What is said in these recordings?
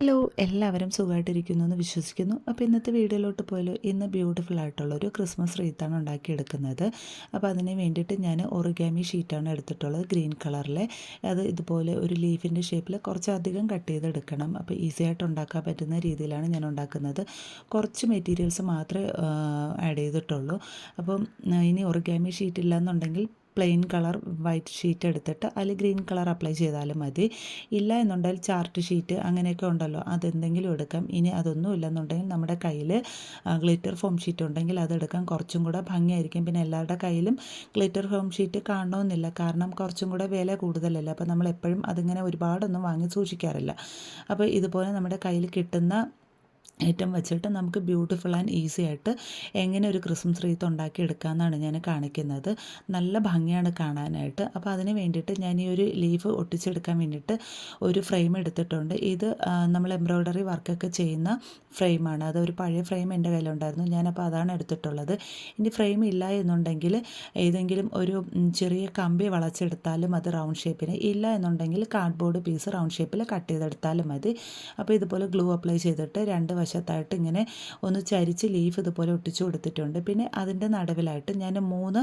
Hello, എല്ലാവരും സുഖമായിട്ടിരിക്കുന്നു എന്ന് വിശ്വസിക്കുന്നു. അപ്പോൾ ഇന്നത്തെ വീഡിയോയിലോട്ട് പോയാലോ. ഇന്ന് ബ്യൂട്ടിഫുൾ ആയിട്ടുള്ളൊരു ക്രിസ്മസ് റീത്താണ് ഉണ്ടാക്കിയെടുക്കുന്നത്. അപ്പോൾ അതിന് വേണ്ടിയിട്ട് ഞാൻ ഒറിഗാമി ഷീറ്റാണ് എടുത്തിട്ടുള്ളത്, ഗ്രീൻ കളറിലെ. അത് ഇതുപോലെ ഒരു ലീഫിൻ്റെ ഷേപ്പിൽ കുറച്ചധികം കട്ട് ചെയ്തെടുക്കണം. അപ്പോൾ ഈസി ആയിട്ട് ഉണ്ടാക്കാൻ പറ്റുന്ന രീതിയിലാണ് ഞാൻ ഉണ്ടാക്കുന്നത്. കുറച്ച് മെറ്റീരിയൽസ് മാത്രമേ ആഡ് ചെയ്തിട്ടുള്ളൂ. അപ്പം ഇനി ഒറിഗാമി ഷീറ്റ് ഇല്ലയെന്നുണ്ടെങ്കിൽ പ്ലെയിൻ കളർ വൈറ്റ് ഷീറ്റ് എടുത്തിട്ട് അതിൽ ഗ്രീൻ കളർ അപ്ലൈ ചെയ്താലും മതി. ഇല്ല എന്നുണ്ടെങ്കിൽ ചാർട്ട് ഷീറ്റ് അങ്ങനെയൊക്കെ ഉണ്ടല്ലോ, അതെന്തെങ്കിലും എടുക്കാം. ഇനി അതൊന്നും ഇല്ലെന്നുണ്ടെങ്കിൽ നമ്മുടെ കയ്യിൽ ഗ്ലിറ്റർ ഫോം ഷീറ്റ് ഉണ്ടെങ്കിൽ അതെടുക്കാം, കുറച്ചും കൂടെ ഭംഗിയായിരിക്കും. പിന്നെ എല്ലാവരുടെ കയ്യിലും ഗ്ലിറ്റർ ഫോം ഷീറ്റ് കാണണമെന്നില്ല, കാരണം കുറച്ചും കൂടെ വില കൂടുതലല്ല. അപ്പോൾ നമ്മൾ എപ്പോഴും അതിങ്ങനെ ഒരുപാടൊന്നും വാങ്ങി സൂക്ഷിക്കാറില്ല. അപ്പോൾ ഇതുപോലെ നമ്മുടെ കയ്യിൽ കിട്ടുന്ന ഐറ്റം വെച്ചിട്ട് നമുക്ക് ബ്യൂട്ടിഫുൾ ആൻഡ് ഈസി ആയിട്ട് എങ്ങനെ ഒരു ക്രിസ്മസ് റീത്ത് ഉണ്ടാക്കിയെടുക്കാമെന്നാണ് ഞാൻ കാണിക്കുന്നത്. നല്ല ഭംഗിയാണ് കാണാനായിട്ട്. അപ്പോൾ അതിന് വേണ്ടിയിട്ട് ഞാൻ ഈ ഒരു ലീഫ് ഒട്ടിച്ചെടുക്കാൻ വേണ്ടിയിട്ട് ഒരു ഫ്രെയിം എടുത്തിട്ടുണ്ട്. ഇത് നമ്മൾ എംബ്രോയ്ഡറി വർക്കൊക്കെ ചെയ്യുന്ന ഫ്രെയിമാണ്. അതൊരു പഴയ ഫ്രെയിം എൻ്റെ കയ്യിലുണ്ടായിരുന്നു, ഞാനപ്പോൾ അതാണ് എടുത്തിട്ടുള്ളത്. ഇനി ഫ്രെയിം ഇല്ല എന്നുണ്ടെങ്കിൽ ഏതെങ്കിലും ഒരു ചെറിയ കമ്പി വളച്ചെടുത്താലും അത് റൗണ്ട് ഷേപ്പിന്, ഇല്ല എന്നുണ്ടെങ്കിൽ കാർഡ്ബോർഡ് പീസ് റൗണ്ട് ഷേപ്പിൽ കട്ട് ചെയ്തെടുത്താലും മതി. അപ്പോൾ ഇതുപോലെ ഗ്ലൂ അപ്ലൈ ചെയ്തിട്ട് രണ്ട് വശത്തായിട്ട് ഇങ്ങനെ ഒന്ന് ചരിച്ച് ലീഫ് ഇതുപോലെ ഒട്ടിച്ചു കൊടുത്തിട്ടുണ്ട്. പിന്നെ അതിൻ്റെ നടുവിലായിട്ട് ഞാൻ 3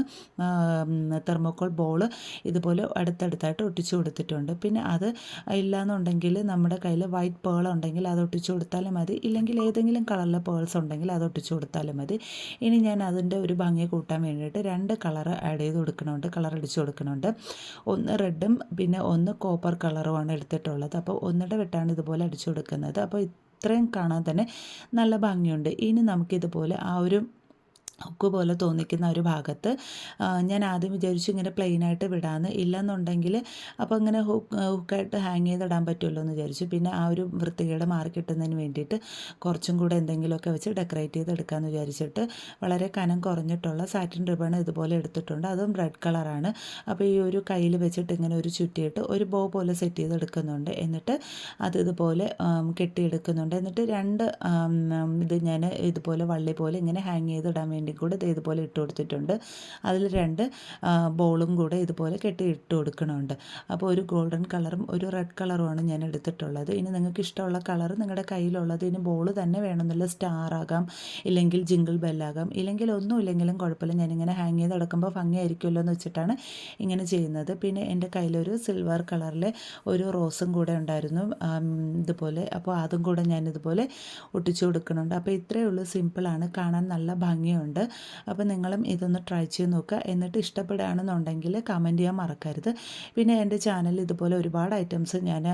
തെർമോക്കോൾ ബോൾ ഇതുപോലെ അടുത്തടുത്തായിട്ട് ഒട്ടിച്ചു കൊടുത്തിട്ടുണ്ട്. പിന്നെ അത് ഇല്ലയെന്നുണ്ടെങ്കിൽ നമ്മുടെ കയ്യിൽ വൈറ്റ് പേൾ ഉണ്ടെങ്കിൽ അത് ഒട്ടിച്ചു കൊടുത്താലും മതി, ഇല്ലെങ്കിൽ ഏതെങ്കിലും കളറിലെ പേൾസ് ഉണ്ടെങ്കിൽ അത് ഒട്ടിച്ചു കൊടുത്താലും മതി. ഇനി ഞാൻ അതിൻ്റെ ഒരു ഭംഗി കൂട്ടാൻ വേണ്ടിയിട്ട് 2 കളർ ആഡ് ചെയ്ത് കൊടുക്കുന്നുണ്ട്, കളർ അടിച്ചു കൊടുക്കുന്നുണ്ട്. ഒന്ന് റെഡും പിന്നെ ഒന്ന് കോപ്പർ കളറുമാണ് എടുത്തിട്ടുള്ളത്. അപ്പോൾ ഒന്നിടെ വിട്ടാണ് ഇതുപോലെ അടിച്ചു കൊടുക്കുന്നത്. അപ്പോൾ ഇത്രയും കാണാൻ തന്നെ നല്ല ഭംഗിയുണ്ട്. ഇനി നമുക്കിതുപോലെ ആ ഒരു ഹുക്ക് പോലെ തോന്നിക്കുന്ന ഒരു ഭാഗത്ത് ഞാൻ ആദ്യം വിചാരിച്ചു ഇങ്ങനെ പ്ലെയിനായിട്ട് വിടാമെന്ന്. ഇല്ലെന്നുണ്ടെങ്കിൽ അപ്പോൾ ഇങ്ങനെ ഹുക്കായിട്ട് ഹാങ് ചെയ്തിടാൻ പറ്റുമല്ലോ എന്ന് വിചാരിച്ചു. പിന്നെ ആ ഒരു വൃത്തികേട് മാറി കിട്ടുന്നതിന് വേണ്ടിയിട്ട് കുറച്ചും കൂടെ എന്തെങ്കിലുമൊക്കെ വെച്ച് ഡെക്കറേറ്റ് ചെയ്തെടുക്കാമെന്ന് വിചാരിച്ചിട്ട് വളരെ കനം കുറഞ്ഞിട്ടുള്ള സാറ്റിൻ റിബൺ ഇതുപോലെ എടുത്തിട്ടുണ്ട്. അതും റെഡ് കളറാണ്. അപ്പോൾ ഈ ഒരു കയ്യിൽ വെച്ചിട്ട് ഇങ്ങനെ ഒരു ചുറ്റിയിട്ട് ഒരു ബോ പോലെ സെറ്റ് ചെയ്തെടുക്കുന്നുണ്ട്. എന്നിട്ട് അത് ഇതുപോലെ കെട്ടിയെടുക്കുന്നുണ്ട്. എന്നിട്ട് 2 ഇത് ഞാൻ ഇതുപോലെ വള്ളി പോലെ ഇങ്ങനെ ഹാങ് ചെയ്തിടാൻ വേണ്ടി കൂടെ ഇതുപോലെ ഇട്ട് കൊടുത്തിട്ടുണ്ട്. അതിൽ 2 ബോളും കൂടെ ഇതുപോലെ കെട്ടി ഇട്ട് കൊടുക്കണമുണ്ട്. അപ്പോൾ ഒരു ഗോൾഡൻ കളറും ഒരു റെഡ് കളറുമാണ് ഞാൻ എടുത്തിട്ടുള്ളത്. ഇനി നിങ്ങൾക്ക് ഇഷ്ടമുള്ള കളർ നിങ്ങളുടെ കയ്യിലുള്ളത്, ഇനി ബോൾ തന്നെ വേണമെന്നില്ല, സ്റ്റാർ ആകാം, ഇല്ലെങ്കിൽ ജിങ്കിൾ ബെല്ലാകാം, ഇല്ലെങ്കിൽ ഒന്നും ഇല്ലെങ്കിലും കുഴപ്പമില്ല. ഞാനിങ്ങനെ ഹാങ് ചെയ്ത് കിടക്കുമ്പോൾ ഭംഗിയായിരിക്കുമല്ലോ എന്ന് വെച്ചിട്ടാണ് ഇങ്ങനെ ചെയ്യുന്നത്. പിന്നെ എൻ്റെ കയ്യിലൊരു സിൽവർ കളറിലെ ഒരു റോസും കൂടെ ഉണ്ടായിരുന്നു ഇതുപോലെ. അപ്പോൾ അതും കൂടെ ഞാനിതുപോലെ ഒട്ടിച്ചു കൊടുക്കുന്നുണ്ട്. അപ്പോൾ ഇത്രയേ ഉള്ളൂ, സിമ്പിളാണ്, കാണാൻ നല്ല ഭംഗിയുണ്ട്. അപ്പോൾ നിങ്ങളും ഇതൊന്ന് ട്രൈ ചെയ്ത് നോക്കുക. എന്നിട്ട് ഇഷ്ടപ്പെടുകയാണെന്നുണ്ടെങ്കിൽ കമൻറ്റ് ചെയ്യാൻ മറക്കരുത്. പിന്നെ എൻ്റെ ചാനലിൽ ഇതുപോലെ ഒരുപാട് ഐറ്റംസ് ഞാൻ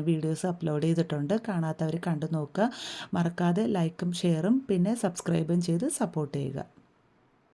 വീഡിയോസ് അപ്ലോഡ് ചെയ്തിട്ടുണ്ട്, കാണാത്തവർ കണ്ടു നോക്കുക. മറക്കാതെ ലൈക്കും ഷെയറും പിന്നെ സബ്സ്ക്രൈബും ചെയ്ത് സപ്പോർട്ട് ചെയ്യുക.